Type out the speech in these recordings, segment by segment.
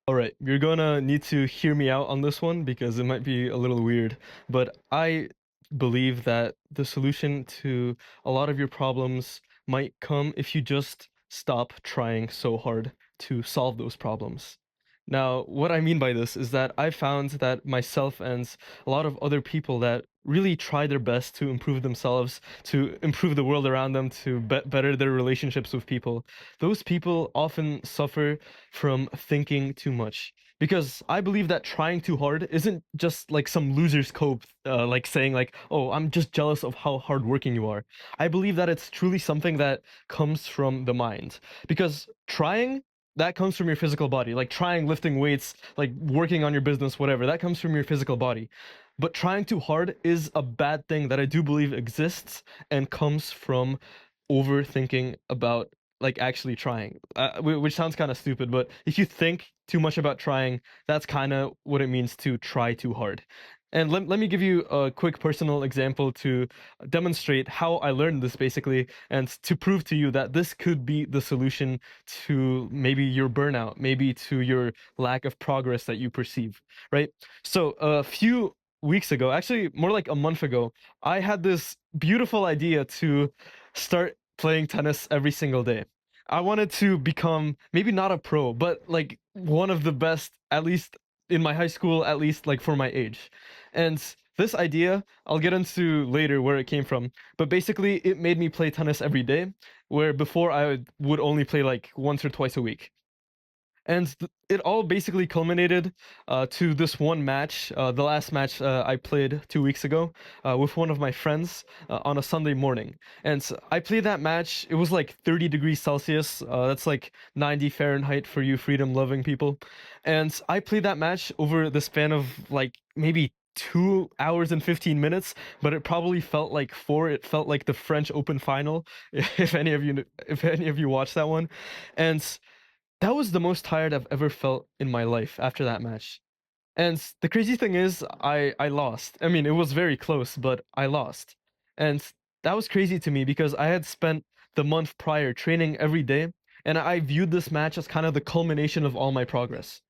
All right, you're gonna need to hear me out on this one because it might be a little weird, but I believe that the solution to a lot of your problems might come if you just stop trying so hard to solve those problems. Now, what I mean by this is that I found that myself and a lot of other people that really try their best to improve themselves, to improve the world around them, to better their relationships with people, those people often suffer from thinking too much. Because I believe that trying too hard isn't just like some loser's cope, like saying like, "Oh, I'm just jealous of how hardworking you are." I believe that it's truly something that comes from the mind. Because trying, that comes from your physical body. Like trying lifting weights, like working on your business, whatever, that comes from your physical body. But trying too hard is a bad thing that I do believe exists and comes from overthinking about like actually trying, which sounds kind of stupid, but if you think too much about trying, that's kind of what it means to try too hard. And let me give you a quick personal example to demonstrate how I learned this basically, and to prove to you that this could be the solution to maybe your burnout, maybe to your lack of progress that you perceive, right? So a few weeks ago, actually more like a month ago, I had this beautiful idea to start playing tennis every single day. I wanted to become maybe not a pro, but like one of the best, at least in my high school, at least like for my age. And this idea, I'll get into later where it came from, but basically it made me play tennis every day, where before I would only play like once or twice a week. And it all basically culminated to this one match, the last match I played 2 weeks ago with one of my friends on a Sunday morning. And I played that match. It was like 30 degrees Celsius. That's like 90 Fahrenheit for you freedom-loving people. And I played that match over the span of like maybe 2 hours and 15 minutes, but it probably felt like four. It felt like the French Open final, if any of you watched that one. And that was the most tired I've ever felt in my life after that match. And the crazy thing is, I lost. I mean, it was very close, but I lost. And that was crazy to me because I had spent the month prior training every day, and I viewed this match as kind of the culmination of all my progress.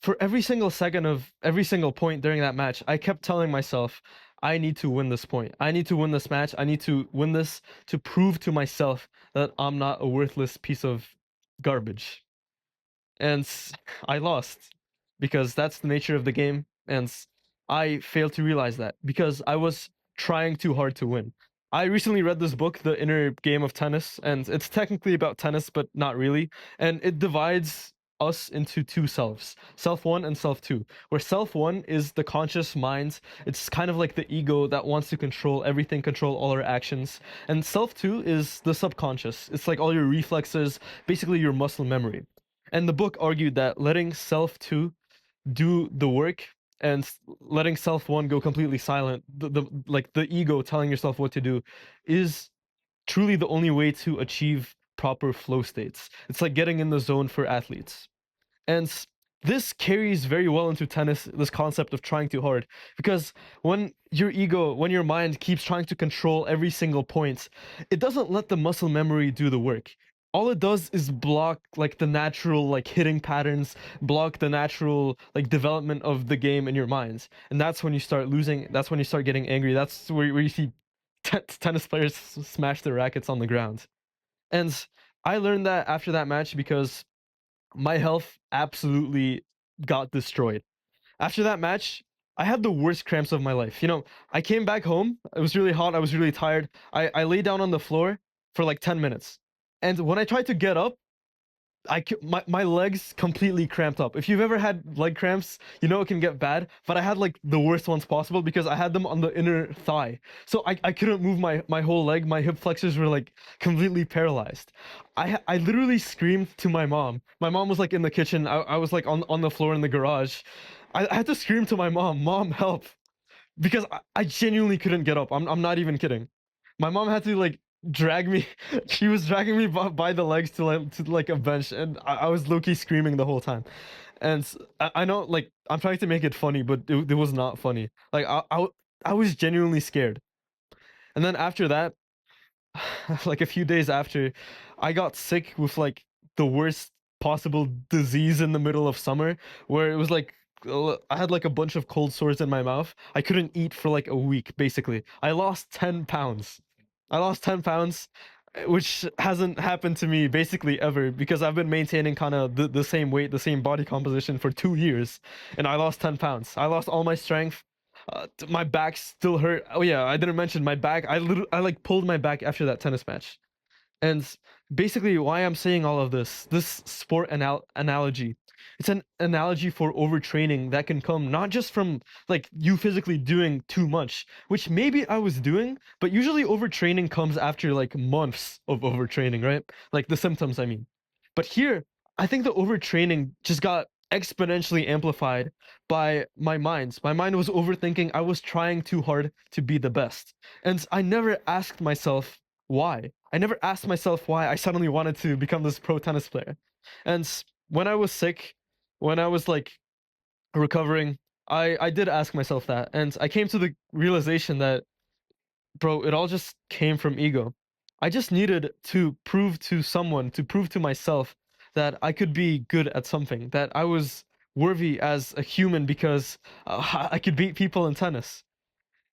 For every single second of every single point during that match, I kept telling myself, I need to win this point. I need to win this match. I need to win this to prove to myself that I'm not a worthless piece of garbage. And I lost because that's the nature of the game, and I failed to realize that because I was trying too hard to win. I recently read this book, The Inner Game of Tennis, and it's technically about tennis, but not really. And it divides us into two selves, self one and self two, where self one is the conscious mind. It's kind of like the ego that wants to control everything, control all our actions. And self two is the subconscious. It's like all your reflexes, basically your muscle memory. And the book argued that letting self two do the work and letting self one go completely silent, the like the ego telling yourself what to do, is truly the only way to achieve proper flow states. It's like getting in the zone for athletes. And this carries very well into tennis, this concept of trying too hard. Because when your ego, when your mind keeps trying to control every single point, it doesn't let the muscle memory do the work. All it does is block like the natural like hitting patterns, block the natural like development of the game in your minds. And that's when you start losing, that's when you start getting angry. That's where you see tennis players smash their rackets on the ground. And I learned that after that match because my health absolutely got destroyed. After that match, I had the worst cramps of my life. I came back home. It was really hot. I was really tired. I lay down on the floor for like 10 minutes. And when I tried to get up, my legs completely cramped up. If you've ever had leg cramps, you know it can get bad, but I had like the worst ones possible because I had them on the inner thigh. So I couldn't move my whole leg. My hip flexors were like completely paralyzed. I literally screamed to my mom. My mom was like in the kitchen. I was like on the floor in the garage. I had to scream to my mom, "Mom, help." Because I genuinely couldn't get up. I'm not even kidding. My mom had to like drag me. She was dragging me by the legs to like a bench, and I was low-key screaming the whole time. And I know like I'm trying to make it funny, but it was not funny. Like I was genuinely scared. And then after that, like a few days after, I got sick with like the worst possible disease in the middle of summer where it was like I had like a bunch of cold sores in my mouth. I couldn't eat for like a week, basically. I lost 10 pounds. I lost 10 pounds, which hasn't happened to me basically ever because I've been maintaining kind of the same weight, the same body composition for 2 years. And I lost 10 pounds. I lost all my strength. My back still hurt. Oh yeah, I didn't mention my back. I like pulled my back after that tennis match. And basically, why I'm saying all of this sport analogy, it's an analogy for overtraining that can come not just from like you physically doing too much, which maybe I was doing, but usually overtraining comes after like months of overtraining, right? Like the symptoms, I mean. But here, I think the overtraining just got exponentially amplified by my mind. My mind was overthinking. I was trying too hard to be the best. And I never asked myself why. I never asked myself why I suddenly wanted to become this pro tennis player. And when I was sick, when I was like recovering, I did ask myself that, and I came to the realization that, bro, it all just came from ego. I just needed to prove to someone, to prove to myself that I could be good at something, that I was worthy as a human because I could beat people in tennis.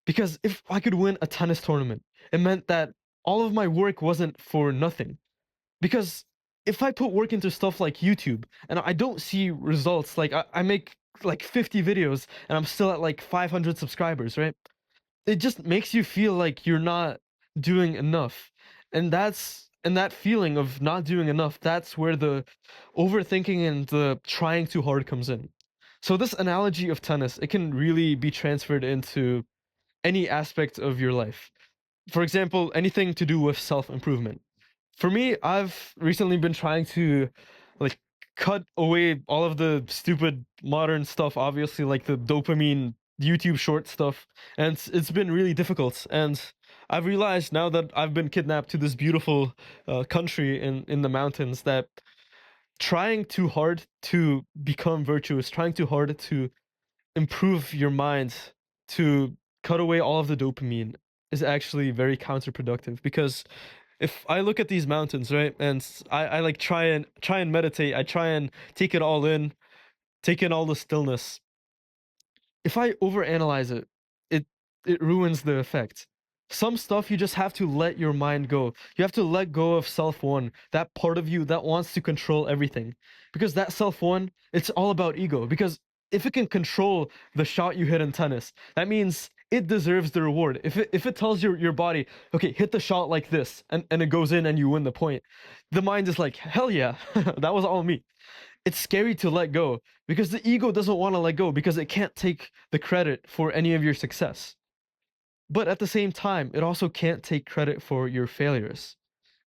Because if I could win a tennis tournament, it meant that all of my work wasn't for nothing. Because if I put work into stuff like YouTube and I don't see results, like I make like 50 videos and I'm still at like 500 subscribers, right? It just makes you feel like you're not doing enough. And that feeling of not doing enough, that's where the overthinking and the trying too hard comes in. So this analogy of tennis, it can really be transferred into any aspect of your life. For example, anything to do with self-improvement. For me, I've recently been trying to like cut away all of the stupid modern stuff, obviously like the dopamine YouTube short stuff, and it's been really difficult. And I've realized now that I've been kidnapped to this beautiful country in the mountains that trying too hard to become virtuous, trying too hard to improve your mind, to cut away all of the dopamine is actually very counterproductive because if I look at these mountains, right, and I like try and meditate, I try and take in all the stillness. If I overanalyze it, it it ruins the effect. Some stuff you just have to let your mind go. You have to let go of self one, that part of you that wants to control everything. Because that self one, it's all about ego. Because if it can control the shot you hit in tennis, that means it deserves the reward. If it tells your body, okay, hit the shot like this, and it goes in and you win the point, the mind is like, hell yeah, that was all me. It's scary to let go because the ego doesn't want to let go because it can't take the credit for any of your success. But at the same time, it also can't take credit for your failures.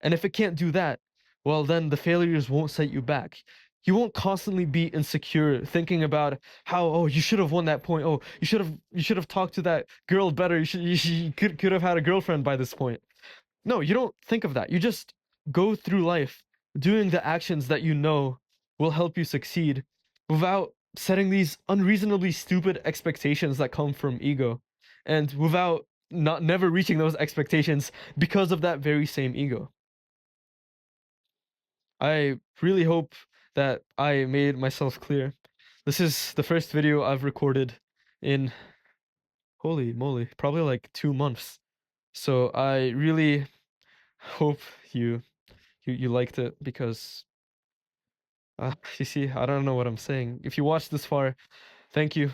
And if it can't do that, well, then the failures won't set you back. You won't constantly be insecure thinking about how, oh, you should have won that point. Oh, you should have talked to that girl better. You could have had a girlfriend by this point. No, you don't think of that. You just go through life doing the actions that you know will help you succeed without setting these unreasonably stupid expectations that come from ego and without not never reaching those expectations because of that very same ego. I really hope that I made myself clear. This is the first video I've recorded in, holy moly, probably like 2 months. So I really hope you liked it because you see, I don't know what I'm saying. If you watched this far, thank you.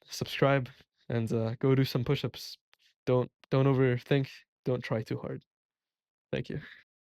Subscribe and go do some push-ups. Don't overthink. Don't try too hard. Thank you.